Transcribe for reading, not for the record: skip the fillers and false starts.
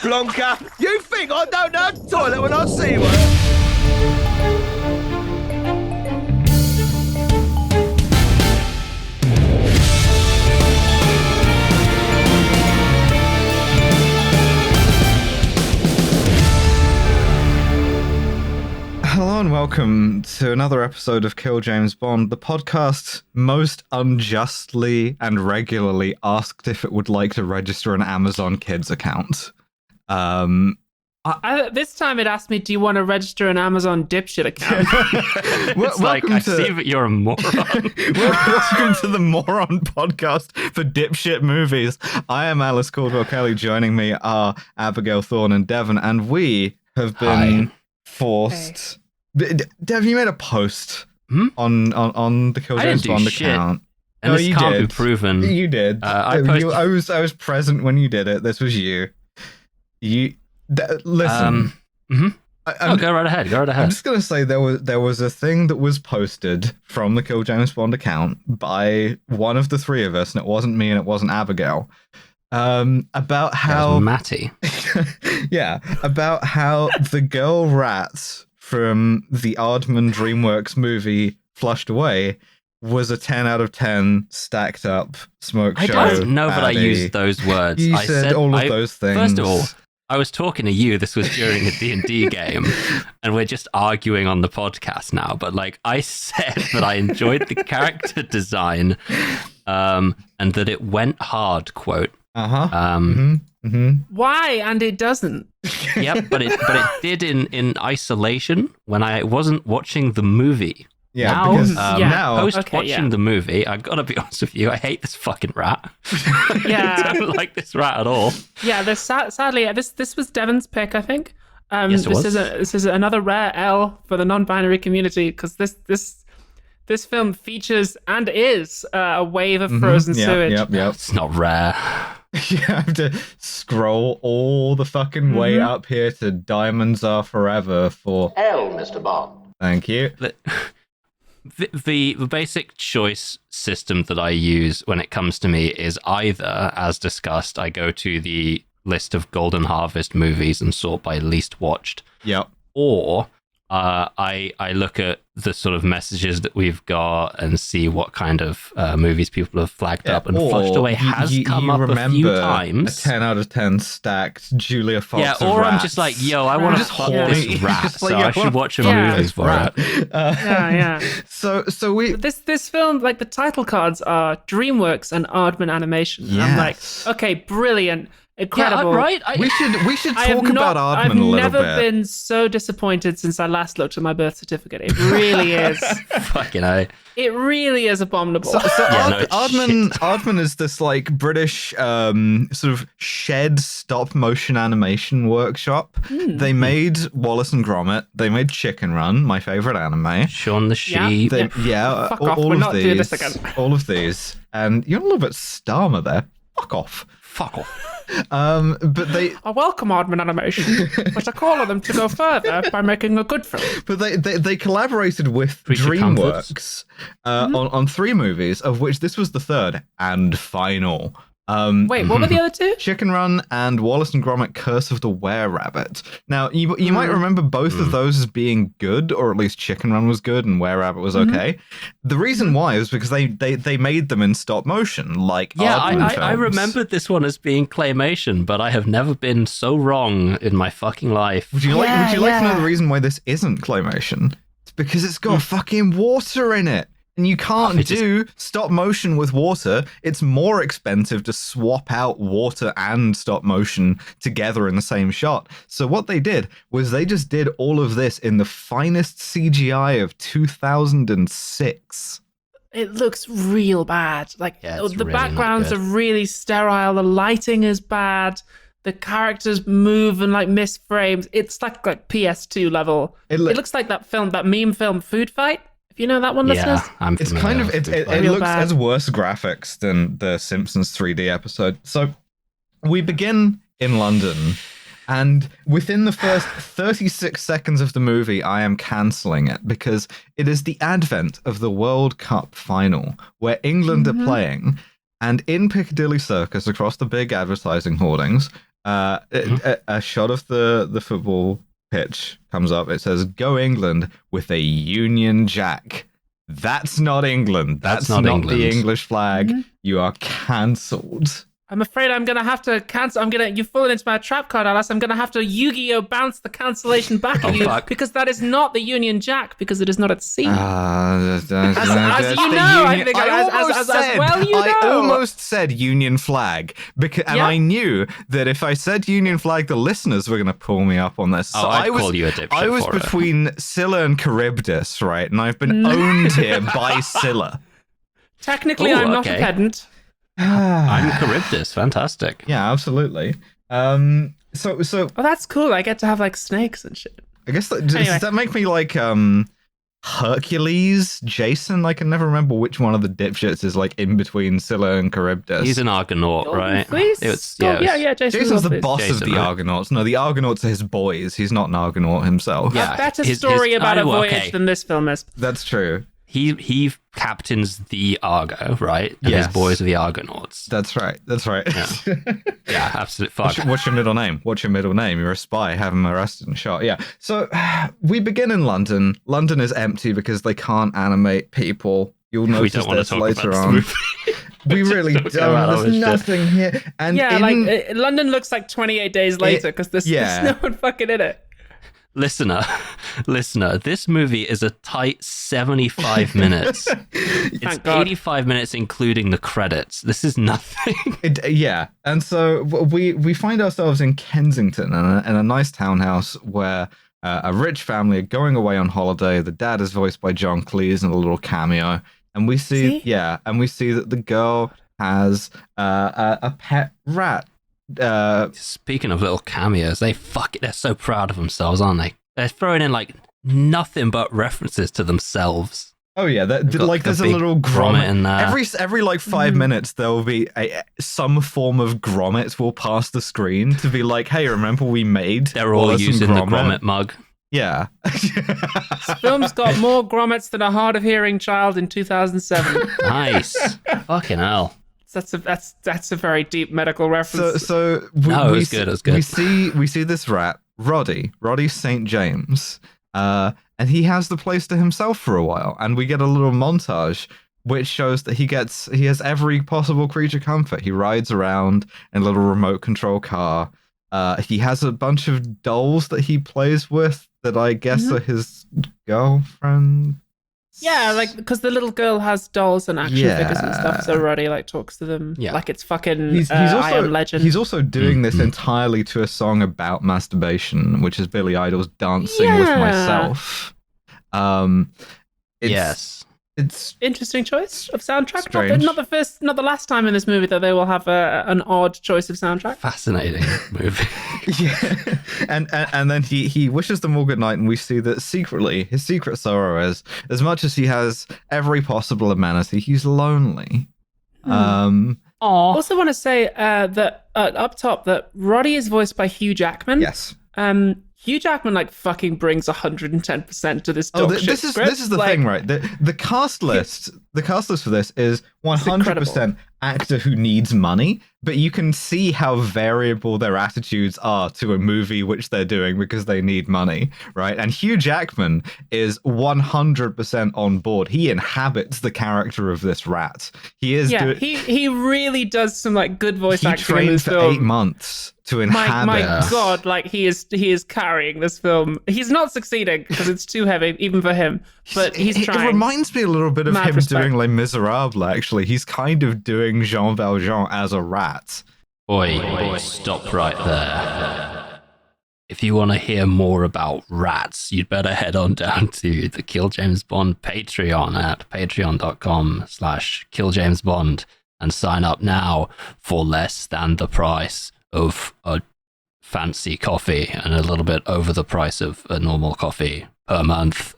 plonker. You think I don't know the toilet when I see one? Hello and welcome to another episode of Kill James Bond, the podcast most unjustly and regularly asked if it would like to register an Amazon Kids account. This time it asked me, do you want to register an Amazon dipshit account? It's like, I see that you're a moron. Welcome to the Moron Podcast for Dipshit Movies. I am Alice Caldwell-Kelly. Joining me are Abigail Thorne and Devon, and we have been forced... Dev, you made a post on the Kill James Bond account. And no, this you can't did. be proven. You did. I was present when you did it. This was you. Listen. Go right ahead. I'm just gonna say there was a thing that was posted from the Kill James Bond account by one of the three of us, and it wasn't me and it wasn't Abigail. About how Matty. Yeah, about how the girl rats from the Aardman DreamWorks movie Flushed Away was a 10 out of 10 stacked up smoke show. I don't know that I used those words. I said all of those things. First of all, I was talking to you. This was during a D&D game, and we're just arguing on the podcast now. But like I said that I enjoyed the character design, and that it went hard. Quote. Why? And it doesn't. Yep, but it did in isolation when I wasn't watching the movie. Yeah, now, because now post-watching the movie, I gotta be honest with you, I hate this fucking rat. Yeah. I don't like this rat at all. Yeah, sadly, this was Devon's pick, I think. Yes, it was. This is another rare L for the non-binary community, because this film features and is a wave of frozen sewage. Yep. It's not rare. You have to scroll all the fucking way up here to Diamonds Are Forever for L, Mr. Bond. Thank you. The basic choice system that I use when it comes to me is either, as discussed, I go to the list of Golden Harvest movies and sort by least watched. Yep. Or I look at the sort of messages that we've got and see what kind of movies people have flagged up. And Flushed Away has come up a few times. A 10 out of 10 stacked Julia Fox. Yeah, or I'm just like, yo, I want to fuck this rat, so I should watch a movie for it. Yeah. So we this film, like the title cards are DreamWorks and Aardman Animation. Yes. I'm like, okay, brilliant. Incredible. Yeah, right? we should talk about Aardman a little bit. I've never been so disappointed since I last looked at my birth certificate. It really is. Fucking hell. It really is abominable. Aardman is this like British sort of shed stop motion animation workshop. They made Wallace and Gromit. They made Chicken Run, my favorite anime. Shaun the Sheep. Fuck off. All We're of not doing these. this again. All of these. And you're a little bit Starmer there. Fuck off. But they I welcome Aardman Animation, but I call on them to go further by making a good film. But they collaborated with Creature DreamWorks on three movies, of which this was the third and final. Wait, what were the other two? Chicken Run and Wallace and Gromit: Curse of the Were-Rabbit. Now, you might remember both of those as being good, or at least Chicken Run was good and Were-Rabbit was okay. The reason why is because they made them in stop motion, like Aardman I films. remembered this one as being claymation, but I have never been so wrong in my fucking life. Would you like to know the reason why this isn't claymation? It's because it's got fucking water in it. And you can't do stop motion with water. It's more expensive to swap out water and stop motion together in the same shot. So what they did was they just did all of this in the finest CGI of 2006. It looks real bad. Like Yeah, the it's really backgrounds not are good. really sterile. The lighting is bad. The characters move and like miss frames. It's like PS2 level. It looks like that meme film Food Fight. If you know that one, listeners. I'm It's familiar kind of with it Real looks bad. as worse graphics than the Simpsons 3D episode. So we begin in London, and within the first 36 seconds of the movie, I am cancelling it because it is the advent of the World Cup final where England are playing, and in Piccadilly Circus across the big advertising hoardings a shot of the football pitch comes up. It says, "Go England" with a Union Jack. That's not England. That's not England. The English flag. Mm-hmm. You are cancelled. I'm afraid I'm going to have to cancel. You've fallen into my trap card, Alice. I'm going to have to Yu-Gi-Oh! Bounce the cancellation back at you because that is not the Union Jack because it is not at sea. As you know, I think as well you know. I almost said Union flag and I knew that if I said Union flag, the listeners were going to pull me up on this. So I'd call you a dipshit. I was between Scylla and Charybdis, right? And I've been owned here by Scylla. Technically, I'm not a pedant. I'm Charybdis. Fantastic. Yeah, absolutely. So. Oh, that's cool. I get to have like snakes and shit. I guess does that make me like Hercules, Jason? I can never remember which one of the dipshits is like in between Scylla and Charybdis. He's an Argonaut, right? Yeah. Jason's the boss of the Argonauts. No, the Argonauts are his boys. He's not an Argonaut himself. Yeah, that's a story about a voyage than this film is. That's true. He captains the Argo, right? And his boys are the Argonauts. That's right. Yeah, absolute fuck. What's your middle name? You're a spy. Have him arrested and shot. Yeah. So we begin in London. London is empty because they can't animate people. You'll notice this later on. We really don't. There's nothing here. And London looks like 28 days later because there's no one fucking in it. Listener, this movie is a tight 75 minutes. It's 85 minutes including the credits. This is nothing. And so we find ourselves in Kensington in a nice townhouse where a rich family are going away on holiday. The dad is voiced by John Cleese in a little cameo. And we see that the girl has a pet rat. Speaking of little cameos, they're so proud of themselves, aren't they? They're throwing in like nothing but references to themselves. Oh yeah, there's a little grommet in there. Every like 5 minutes there will be some form of grommet will pass the screen to be like, hey, remember we made? They're all using the grommet mug. Yeah. This film's got more grommets than a hard of hearing child in 2007. Nice. Fucking hell. That's a very deep medical reference. It was good. We see this rat, Roddy St. James, and he has the place to himself for a while, and we get a little montage which shows that he has every possible creature comfort. He rides around in a little remote control car. He has a bunch of dolls that he plays with that I guess are his girlfriend. Yeah, like because the little girl has dolls and action figures and stuff, so Roddy like talks to them like it's fucking he's also, I Am Legend. He's also doing this entirely to a song about masturbation, which is Billy Idol's "Dancing with Myself." It's interesting choice of soundtrack. Not the last time in this movie that they will have an odd choice of soundtrack. Fascinating movie. Yeah, and then he wishes them all good night, and we see that secretly his secret sorrow is, as much as he has every possible amenity, he's lonely. Also want to say that up top that Roddy is voiced by Hugh Jackman. Yes. Hugh Jackman like fucking brings 110% to this dog shit script. This is the thing, right? The cast list for this is 100% actor who needs money, but you can see how variable their attitudes are to a movie which they're doing because they need money, right? And Hugh Jackman is 100% on board. He inhabits the character of this rat. He is. Yeah, he really does some like good voice acting in this film. He trained for 8 months to inhabit. My God, like he is carrying this film. He's not succeeding because it's too heavy even for him, but he's trying. It reminds me a little bit of him doing Les Miserables. Actually, he's kind of doing Jean Valjean as a rat. Boy, stop right there. If you want to hear more about rats, you'd better head on down to the Kill James Bond Patreon at patreon.com/killjamesbond and sign up now for less than the price of a fancy coffee and a little bit over the price of a normal coffee per month.